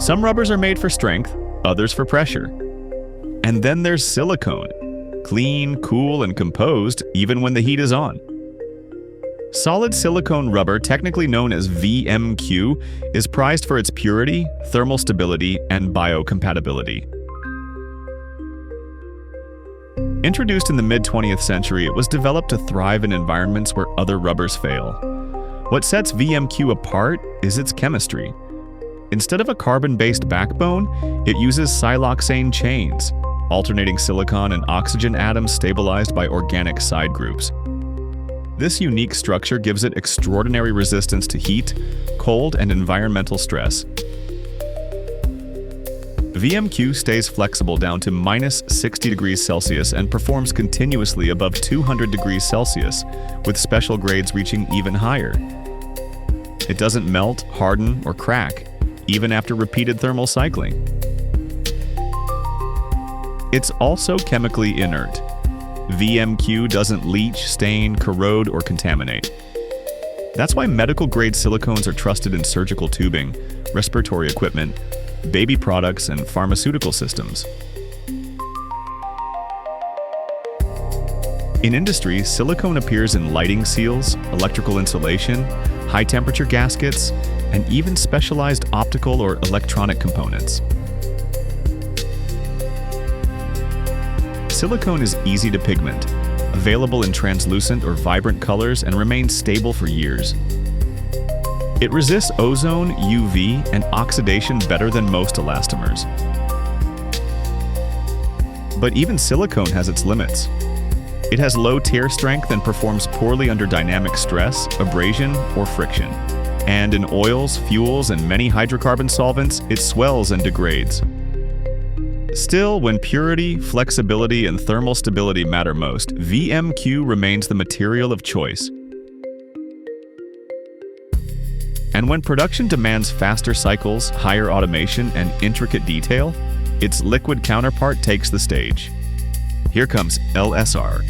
Some rubbers are made for strength, others for pressure. And then there's silicone. Clean, cool, and composed even when the heat is on. Solid silicone rubber, technically known as VMQ, is prized for its purity, thermal stability, and biocompatibility. Introduced in the mid-20th century, it was developed to thrive in environments where other rubbers fail. What sets VMQ apart is its chemistry. Instead of a carbon-based backbone, it uses siloxane chains, alternating silicon and oxygen atoms stabilized by organic side groups. This unique structure gives it extraordinary resistance to heat, cold, and environmental stress. VMQ stays flexible down to -60 degrees Celsius and performs continuously above 200 degrees Celsius, with special grades reaching even higher. It doesn't melt, harden, or crack, even after repeated thermal cycling. It's also chemically inert. VMQ doesn't leach, stain, corrode, or contaminate. That's why medical-grade silicones are trusted in surgical tubing, respiratory equipment, baby products, and pharmaceutical systems. In industry, silicone appears in lighting seals, electrical insulation, high-temperature gaskets, and even specialized optical or electronic components. Silicone is easy to pigment, available in translucent or vibrant colors, and remains stable for years. It resists ozone, UV, and oxidation better than most elastomers. But even silicone has its limits. It has low tear strength and performs poorly under dynamic stress, abrasion, or friction. And in oils, fuels, and many hydrocarbon solvents, it swells and degrades. Still, when purity, flexibility, and thermal stability matter most, VMQ remains the material of choice. And when production demands faster cycles, higher automation, and intricate detail, its liquid counterpart takes the stage. Here comes LSR.